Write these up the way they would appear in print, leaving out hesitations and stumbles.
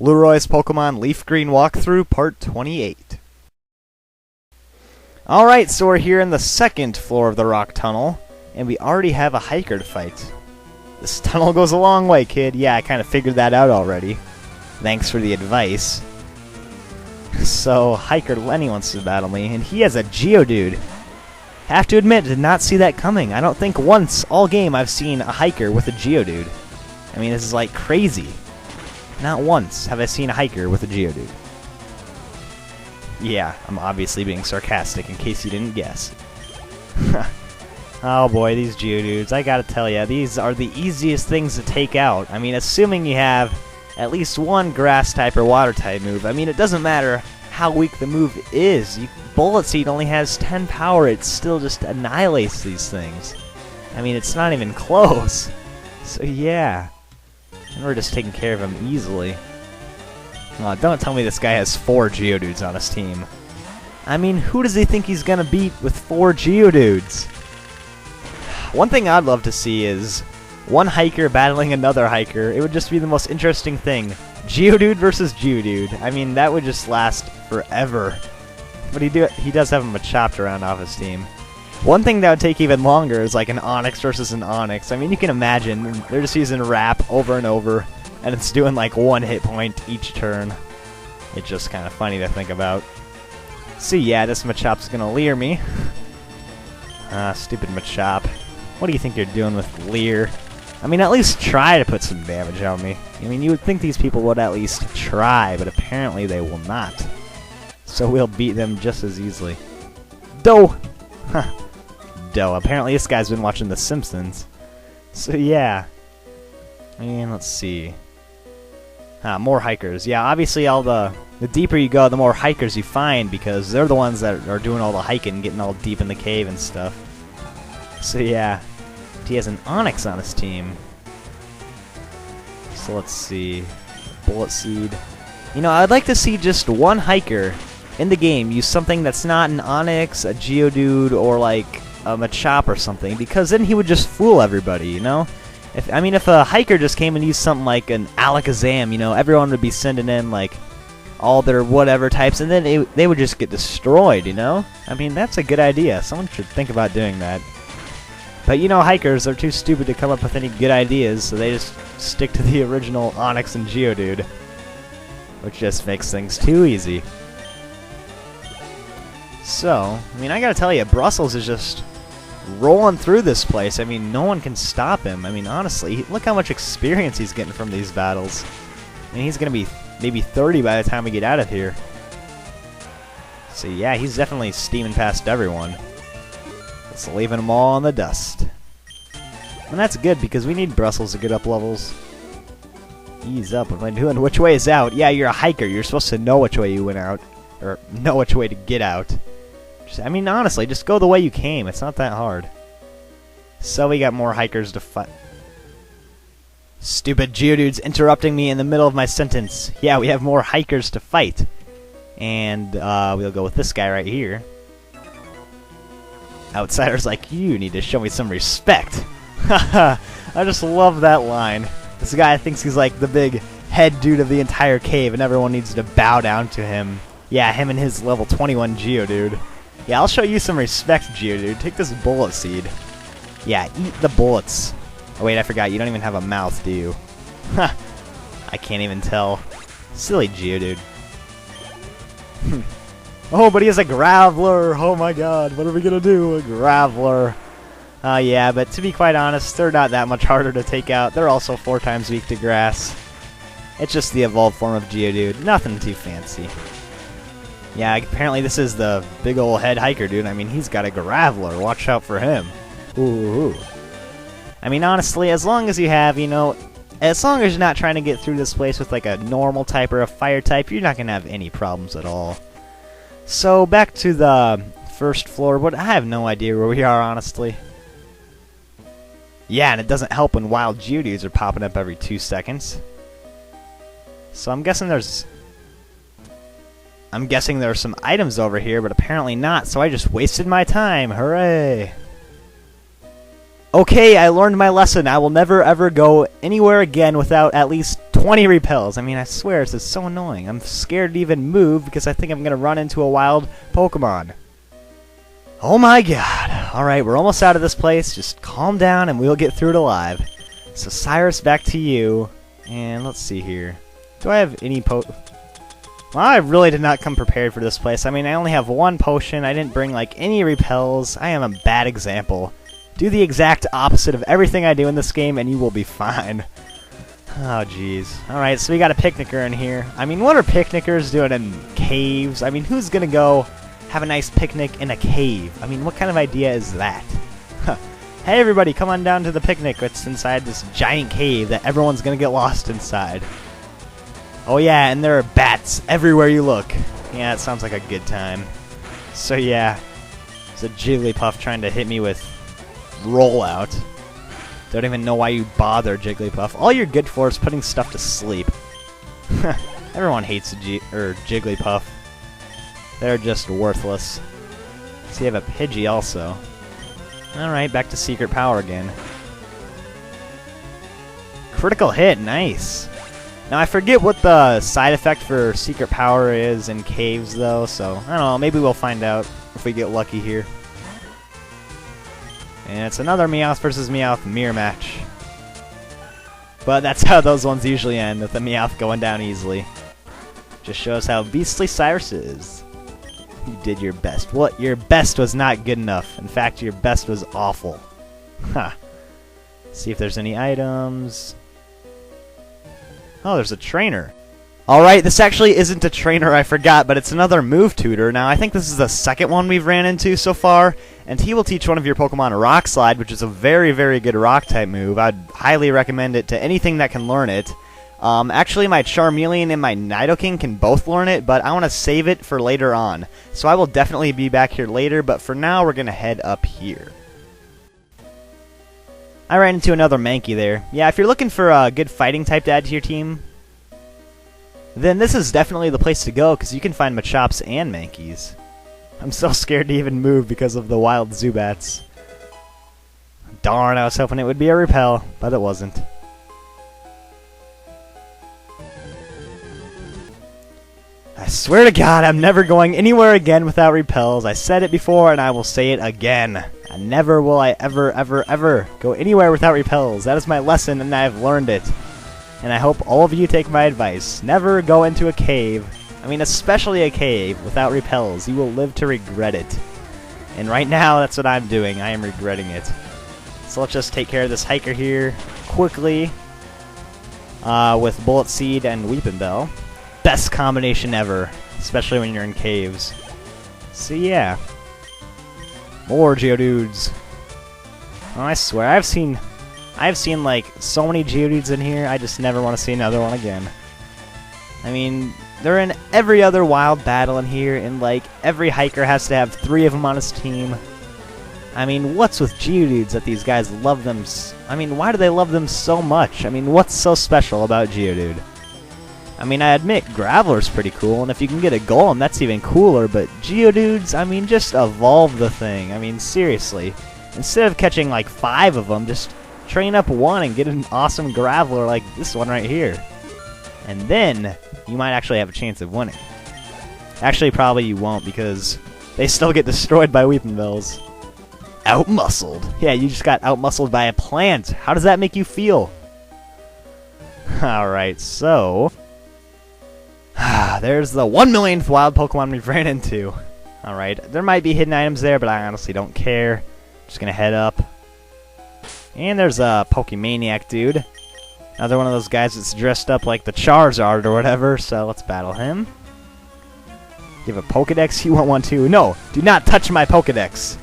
Lueroi's Pokemon Leaf Green Walkthrough, Part 28. Alright, so we're here in the second floor of the rock tunnel, and we already have a hiker to fight. This tunnel goes a long way, kid. Yeah, I kind of figured that out already. Thanks for the advice. So, hiker Lenny wants to battle me, and he has a Geodude. Have to admit, did not see that coming. I don't think once all game I've seen a hiker with a Geodude. I mean, this is like crazy. Not once have I seen a hiker with a Geodude. Yeah, I'm obviously being sarcastic in case you didn't guess. Oh boy, these Geodudes, I gotta tell ya, these are the easiest things to take out. I mean, assuming you have at least one grass type or water type move. I mean, it doesn't matter how weak the move is. Bullet Seed only has 10 power, it still just annihilates these things. I mean, it's not even close. So yeah. And we're just taking care of him easily. Oh, don't tell me this guy has 4 Geodudes on his team. I mean, who does he think he's gonna beat with 4 Geodudes? One thing I'd love to see is one hiker battling another hiker. It would just be the most interesting thing. Geodude versus Geodude. I mean, that would just last forever. But he does have a Machop around off his team. One thing that would take even longer is like an Onix versus an Onix. I mean, you can imagine, they're just using Wrap over and over, and it's doing like 1 hit point each turn. It's just kind of funny to think about. So yeah, this Machop's gonna leer me. Stupid Machop. What do you think you're doing with Leer? I mean, at least try to put some damage on me. I mean, you would think these people would at least try, but apparently they will not. So we'll beat them just as easily. Doe! Huh. Doe. Apparently this guy's been watching The Simpsons. So yeah. And let's see. More hikers. Yeah, obviously the deeper you go, the more hikers you find, because they're the ones that are doing all the hiking, getting all deep in the cave and stuff. So yeah. He has an Onix on his team. So let's see. Bullet Seed. You know, I'd like to see just one hiker in the game use something that's not an Onix, a Geodude, or like a Machop or something, because then he would just fool everybody, you know? If a hiker just came and used something like an Alakazam, you know, everyone would be sending in like all their whatever types, and then they would just get destroyed, you know? I mean, that's a good idea. Someone should think about doing that. But you know, hikers are too stupid to come up with any good ideas, so they just stick to the original Onix and Geodude, which just makes things too easy. So, I mean, I gotta tell you, Brussels is just rolling through this place. I mean, no one can stop him. I mean, honestly, look how much experience he's getting from these battles. I mean, he's gonna be maybe 30 by the time we get out of here. So yeah, he's definitely steaming past everyone. It's leaving them all in the dust. And that's good, because we need Brussels to get up levels. Ease up. What am I doing? Which way is out? Yeah, you're a hiker. You're supposed to know which way you went out. Or know which way to get out. I mean, honestly, just go the way you came. It's not that hard. So we got more hikers to fight. Stupid Geodude's interrupting me in the middle of my sentence. Yeah, we have more hikers to fight. And we'll go with this guy right here. Outsiders like you need to show me some respect. Haha, I just love that line. This guy thinks he's like the big head dude of the entire cave, and everyone needs to bow down to him. Yeah, him and his level 21 Geodude. Yeah, I'll show you some respect, Geodude. Take this Bullet Seed. Yeah, eat the bullets. Oh wait, I forgot, you don't even have a mouth, do you? Ha! I can't even tell. Silly Geodude. Oh, but he has a Graveler! Oh my god, what are we gonna do? A Graveler. Yeah, but to be quite honest, they're not that much harder to take out. They're also 4 times weak to grass. It's just the evolved form of Geodude. Nothing too fancy. Yeah, apparently this is the big old head hiker, dude. I mean, he's got a Graveler. Watch out for him. Ooh. I mean, honestly, as long as you have, you know, as long as you're not trying to get through this place with like a normal type or a fire type, you're not gonna have any problems at all. So, back to the first floor. But I have no idea where we are, honestly. Yeah, and it doesn't help when wild Geodudes are popping up every 2 seconds. So I'm guessing there's some items over here, but apparently not, so I just wasted my time. Hooray! Okay, I learned my lesson. I will never ever go anywhere again without at least 20 repels. I mean, I swear, this is so annoying. I'm scared to even move because I think I'm going to run into a wild Pokemon. Oh my god. Alright, we're almost out of this place. Just calm down and we'll get through it alive. So Cyrus, back to you. And let's see here. Do I have any Well, I really did not come prepared for this place. I mean, I only have one potion. I didn't bring, like, any repels. I am a bad example. Do the exact opposite of everything I do in this game and you will be fine. Oh, jeez. Alright, so we got a picnicker in here. I mean, what are picnickers doing in caves? I mean, who's gonna go have a nice picnic in a cave? I mean, what kind of idea is that? Hey, everybody, come on down to the picnic. It's inside this giant cave that everyone's gonna get lost inside. Oh, yeah, and there are bats everywhere you look. Yeah, it sounds like a good time. So, yeah, it's a Jigglypuff trying to hit me with Rollout. Don't even know why you bother, Jigglypuff. All you're good for is putting stuff to sleep. Everyone hates Jigglypuff. They're just worthless. So you have a Pidgey also. Alright, back to Secret Power again. Critical hit, nice. Now I forget what the side effect for Secret Power is in caves though, so I don't know, maybe we'll find out if we get lucky here. And it's another Meowth versus Meowth mirror match. But that's how those ones usually end, with the Meowth going down easily. Just shows how beastly Cyrus is. You did your best. What? Your best was not good enough. In fact, your best was awful. Ha. See if there's any items. Oh, there's a trainer. Alright, this actually isn't a trainer, I forgot, but it's another move tutor. Now, I think this is the second one we've ran into so far, and he will teach one of your Pokemon Rock Slide, which is a very, very good Rock-type move. I'd highly recommend it to anything that can learn it. Actually, my Charmeleon and my Nidoking can both learn it, but I want to save it for later on. So I will definitely be back here later, but for now, we're going to head up here. I ran into another Mankey there. Yeah, if you're looking for a good fighting type to add to your team, then this is definitely the place to go, because you can find Machops and Mankeys. I'm so scared to even move because of the wild Zubats. Darn, I was hoping it would be a repel, but it wasn't. I swear to God, I'm never going anywhere again without repels. I said it before, and I will say it again. And never will I ever, ever, ever go anywhere without repels. That is my lesson, and I've learned it. And I hope all of you take my advice. Never go into a cave, I mean especially a cave, without repels. You will live to regret it. And right now, that's what I'm doing. I am regretting it. So let's just take care of this hiker here quickly with Bullet Seed and Weeping Bell. Best combination ever, especially when you're in caves. So yeah. More Geodudes. Oh, I swear, I've seen like so many Geodudes in here, I just never want to see another one again. I mean, they're in every other wild battle in here, and like every hiker has to have 3 of them on his team. I mean, what's with Geodudes that these guys love them? I mean, why do they love them so much? I mean, what's so special about Geodude? I mean, I admit Graveler's pretty cool, and if you can get a Golem, that's even cooler, but Geodudes, I mean, just evolve the thing. I mean, seriously. Instead of catching like 5 of them, just train up 1 and get an awesome Graveler like this one right here. And then, you might actually have a chance of winning. Actually, probably you won't, because they still get destroyed by Weeping Bells. Outmuscled. Yeah, you just got outmuscled by a plant. How does that make you feel? Alright, so there's the 1 millionth wild Pokemon we've ran into. Alright, there might be hidden items there, but I honestly don't care. Just gonna head up. And there's a Pokemaniac dude. Another one of those guys that's dressed up like the Charizard or whatever, so let's battle him. You have a Pokedex? You want one too? No, do not touch my Pokedex.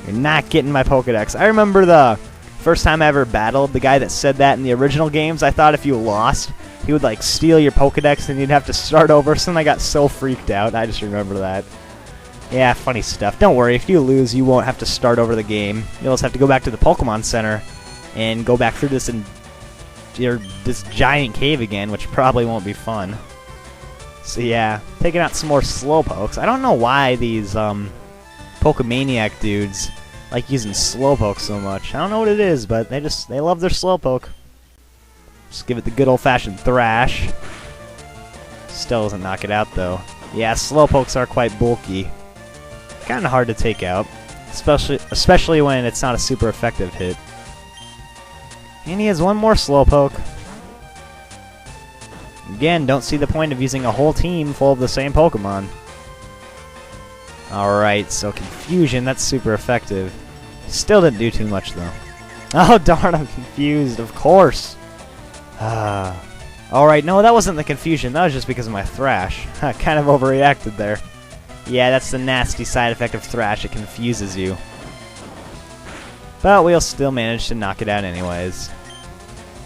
You're not getting my Pokedex. I remember the first time I ever battled the guy that said that in the original games. I thought if you lost, he would like steal your Pokedex and you'd have to start over, so then I got so freaked out. I just remember that. Yeah, funny stuff. Don't worry, if you lose, you won't have to start over the game. You'll just have to go back to the Pokemon Center and go back through this giant cave again, which probably won't be fun. So yeah, taking out some more Slowpokes. I don't know why these Pokemaniac dudes like using Slowpoke so much. I don't know what it is, but they love their Slowpoke. Just give it the good old-fashioned thrash. Still doesn't knock it out, though. Yeah, Slowpokes are quite bulky. Kind of hard to take out, especially when it's not a super effective hit. And he has one more Slowpoke. Again, don't see the point of using a whole team full of the same Pokemon. Alright, so Confusion, that's super effective. Still didn't do too much, though. Oh, darn, I'm confused, of course. Alright, no, that wasn't the Confusion. That was just because of my Thrash. I kind of overreacted there. Yeah, that's the nasty side effect of Thrash. It confuses you. But we'll still manage to knock it out anyways.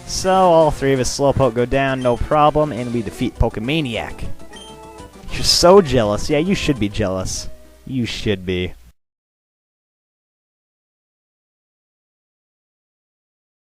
So, all three of his Slowpoke go down, no problem, and we defeat Pokemaniac. You're so jealous. Yeah, you should be jealous. You should be.